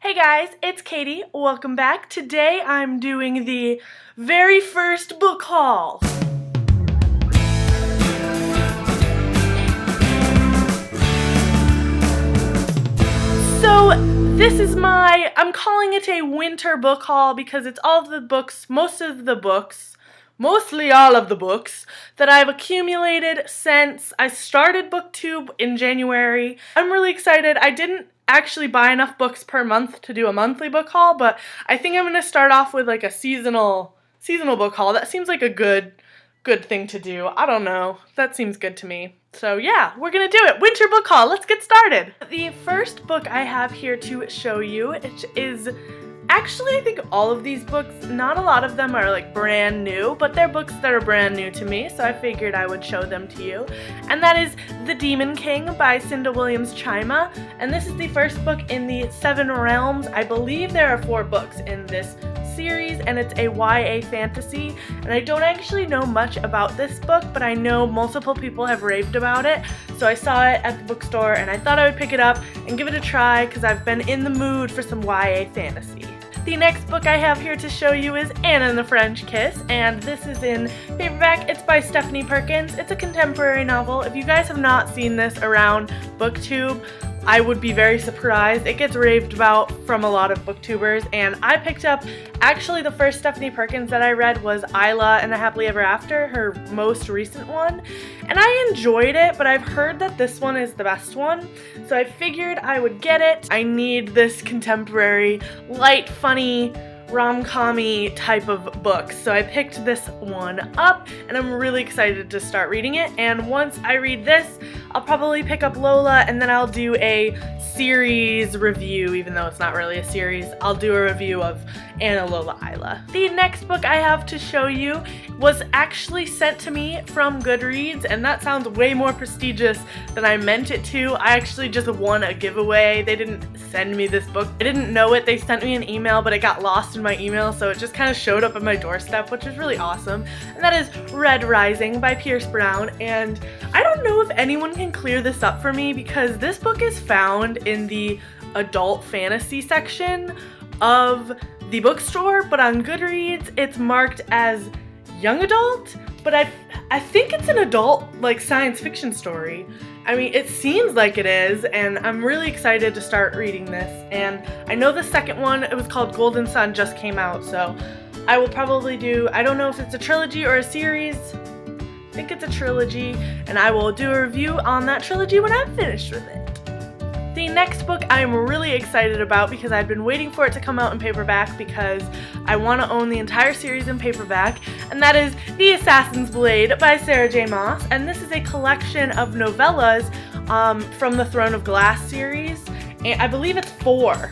Hey guys, it's Katie. Welcome back. Today I'm doing the very first book haul. So this is I'm calling it a winter book haul because it's all of the books, mostly all of the books that I've accumulated since I started BookTube in January. I'm really excited. I didn't actually buy enough books per month to do a monthly book haul, but I think I'm going to start off with like a seasonal book haul. That seems like a good thing to do. I don't know. That seems good to me. So yeah, we're going to do it. Winter book haul. Let's get started. The first book I have here to show you, which is actually, I think all of these books, not a lot of them are like brand new, but they're books that are brand new to me, so I figured I would show them to you. And that is The Demon King by Cinda Williams-Chima, and this is the first book in the 7 Realms. I believe there are 4 books in this series, and it's a YA fantasy, and I don't actually know much about this book, but I know multiple people have raved about it, so I saw it at the bookstore, and I thought I would pick it up and give it a try, because I've been in the mood for some YA fantasy. The next book I have here to show you is Anna and the French Kiss, and this is in paperback. It's by Stephanie Perkins. It's a contemporary novel. If you guys have not seen this around BookTube, I would be very surprised. It gets raved about from a lot of booktubers, and I picked up, actually the first Stephanie Perkins that I read was Isla and the Happily Ever After, her most recent one, and I enjoyed it, but I've heard that this one is the best one, so I figured I would get it. I need this contemporary, light, funny, rom-com-y type of book, so I picked this one up, and I'm really excited to start reading it. And once I read this, I'll probably pick up Lola, and then I'll do a series review, even though it's not really a series. I'll do a review of Anna, Lola, Isla. The next book I have to show you was actually sent to me from Goodreads, and that sounds way more prestigious than I meant it to. I actually just won a giveaway. They didn't send me this book. I didn't know it. They sent me an email, but it got lost in my email, so it just kind of showed up at my doorstep, which is really awesome. And that is Red Rising by Pierce Brown, and I don't know if anyone can clear this up for me because this book is found in the adult fantasy section of the bookstore, but on Goodreads it's marked as young adult, but I think it's an adult like science fiction story. I mean, it seems like it is, and I'm really excited to start reading this. And I know the second one, it was called Golden Sun, just came out, so I will probably do, I don't know if it's a trilogy or a series. I think it's a trilogy, and I will do a review on that trilogy when I'm finished with it. The next book I'm really excited about because I've been waiting for it to come out in paperback because I want to own the entire series in paperback, and that is The Assassin's Blade by Sarah J. Maas, and this is a collection of novellas from the Throne of Glass series, and I believe it's 5.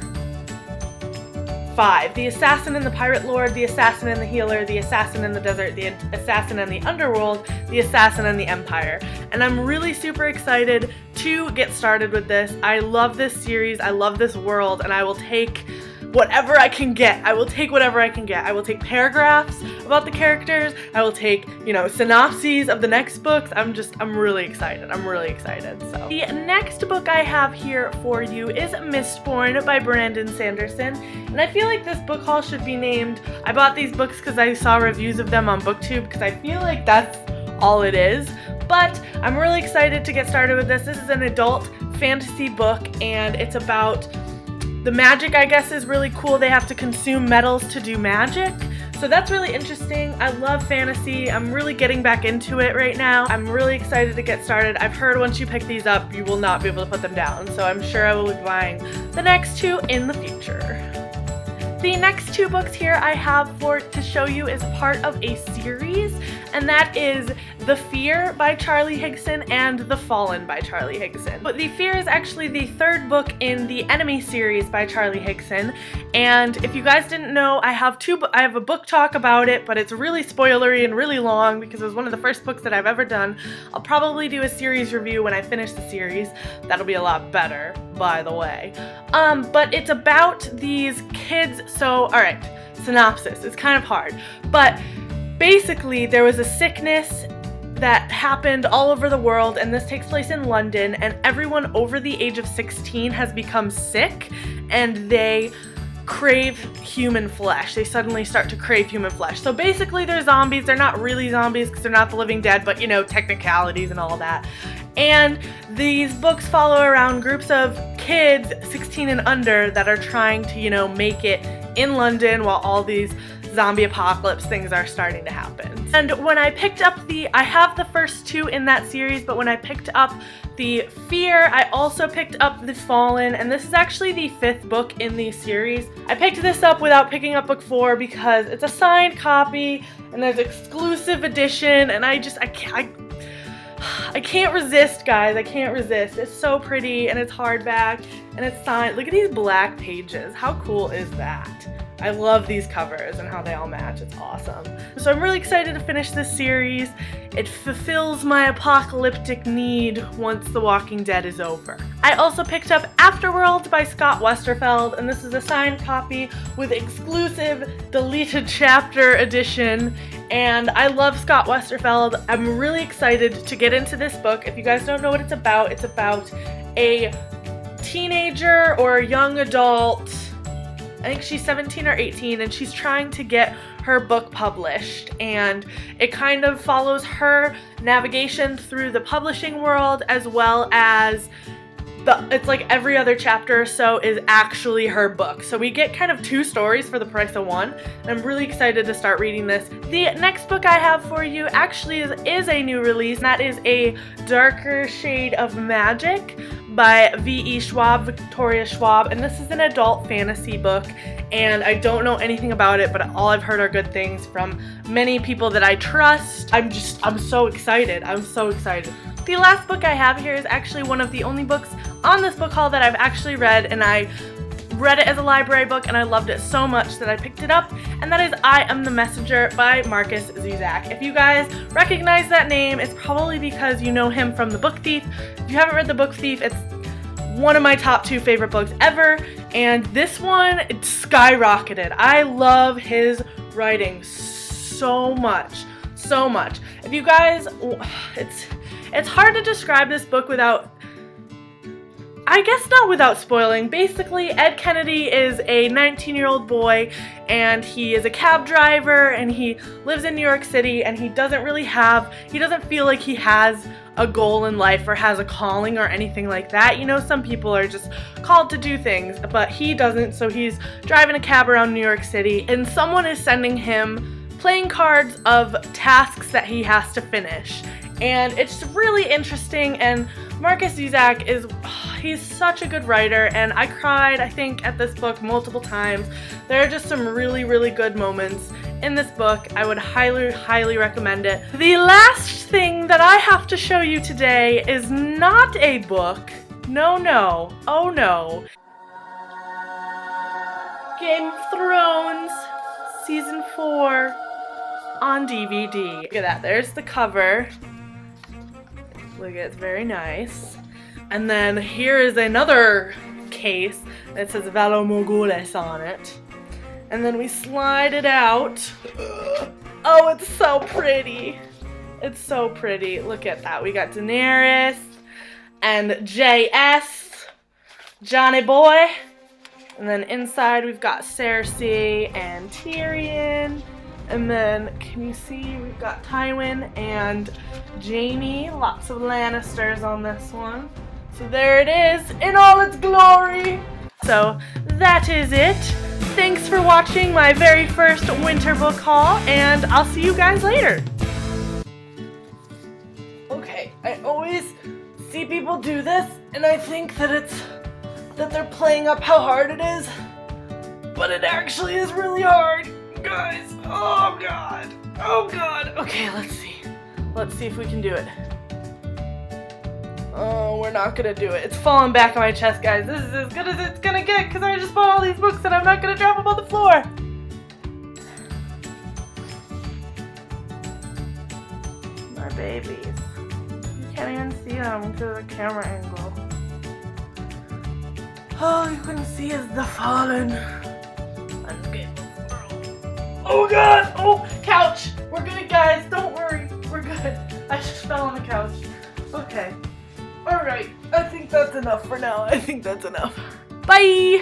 The Assassin and the Pirate Lord, The Assassin and the Healer, The Assassin in the Desert, The Assassin and the Underworld, The Assassin and the Empire. And I'm really super excited to get started with this. I love this series, I love this world, and I will take whatever I can get. I will take whatever I can get. I will take paragraphs about the characters. I will take, synopses of the next books. I'm really excited. So the next book I have here for you is Mistborn by Brandon Sanderson. And I feel like this book haul should be named, I bought these books because I saw reviews of them on BookTube, because I feel like that's all it is. But I'm really excited to get started with this. This is an adult fantasy book, and it's about the magic, I guess, is really cool. They have to consume metals to do magic. So that's really interesting. I love fantasy. I'm really getting back into it right now. I'm really excited to get started. I've heard once you pick these up, you will not be able to put them down. So I'm sure I will be buying the next 2 in the future. The next 2 books here I have to show you is part of a series, and that is The Fear by Charlie Higson and The Fallen by Charlie Higson. But The Fear is actually the 3rd book in the Enemy series by Charlie Higson, and if you guys didn't know, I have a book talk about it, but it's really spoilery and really long because it was one of the first books that I've ever done. I'll probably do a series review when I finish the series. That'll be a lot better, by the way. But it's about these kids. So, alright, synopsis. It's kind of hard. But basically, there was a sickness that happened all over the world, and this takes place in London, and everyone over the age of 16 has become sick and they crave human flesh. They suddenly start to crave human flesh. So basically they're zombies. They're not really zombies because they're not the living dead, but you know, technicalities and all that. And these books follow around groups of kids 16 and under that are trying to, you know, make it in London while all these zombie apocalypse things are starting to happen. And when I picked up I have the first two in that series, but when I picked up the Fear, I also picked up The Fallen, and this is actually the 5th book in the series. I picked this up without picking up book 4 because it's a signed copy and there's exclusive edition, and I can't resist, guys. I can't resist. It's so pretty, and it's hardback, and it's signed. Look at these black pages. How cool is that? I love these covers and how they all match. It's awesome. So I'm really excited to finish this series. It fulfills my apocalyptic need once The Walking Dead is over. I also picked up Afterworld by Scott Westerfeld, and this is a signed copy with exclusive deleted chapter edition. And I love Scott Westerfeld. I'm really excited to get into this book. If you guys don't know what it's about a teenager or a young adult. I think she's 17 or 18, and she's trying to get her book published, and it kind of follows her navigation through the publishing world, as well as it's like every other chapter or so is actually her book. So we get kind of 2 stories for the price of 1, and I'm really excited to start reading this. The next book I have for you actually is a new release, and that is A Darker Shade of Magic by V.E. Schwab, Victoria Schwab, and this is an adult fantasy book, and I don't know anything about it, but all I've heard are good things from many people that I trust. I'm so excited. I'm so excited. The last book I have here is actually one of the only books on this book haul that I've actually read, and I read it as a library book and I loved it so much that I picked it up, and that is I Am the Messenger by Marcus Zuzak. If you guys recognize that name, it's probably because you know him from The Book Thief. If you haven't read The Book Thief, it's one of my top 2 favorite books ever, and this one, it skyrocketed. I love his writing so much, so much. If you guys, it's hard to describe this book without, I guess not without spoiling. Basically, Ed Kennedy is a 19-year-old boy, and he is a cab driver, and he lives in New York City, and he doesn't feel like he has a goal in life or has a calling or anything like that. You know, some people are just called to do things, but he doesn't, so he's driving a cab around New York City, and someone is sending him playing cards of tasks that he has to finish. And it's really interesting, and Marcus Zuzak he's such a good writer, and I cried, I think, at this book multiple times. There are just some really, really good moments in this book. I would highly, highly recommend it. The last thing that I have to show you today is not a book. No, oh no. Game of Thrones Season 4 on DVD. Look at that, there's the cover. Look, it's very nice. And then here is another case that says Valo Mogules on it. And then we slide it out. Oh, it's so pretty. It's so pretty. Look at that. We got Daenerys and JS, Johnny Boy. And then inside we've got Cersei and Tyrion. And then, can you see, we've got Tywin and Jaime. Lots of Lannisters on this one. So there it is in all its glory. So that is it. Thanks for watching my very first winter book haul, and I'll see you guys later. Okay, I always see people do this, and I think that they're playing up how hard it is, but it actually is really hard. Guys, oh god. Okay, let's see if we can do it. Oh, we're not gonna do it. It's falling back on my chest, guys. This is as good as it's gonna get because I just bought all these books and I'm not gonna drop them on the floor. My babies. You can't even see them because of the camera angle. All you can see is the fallen. Oh god! Oh, couch! We're good, guys. Don't worry. We're good. fell on the couch. Okay. Alright, I think that's enough for now. I think that's enough. Bye!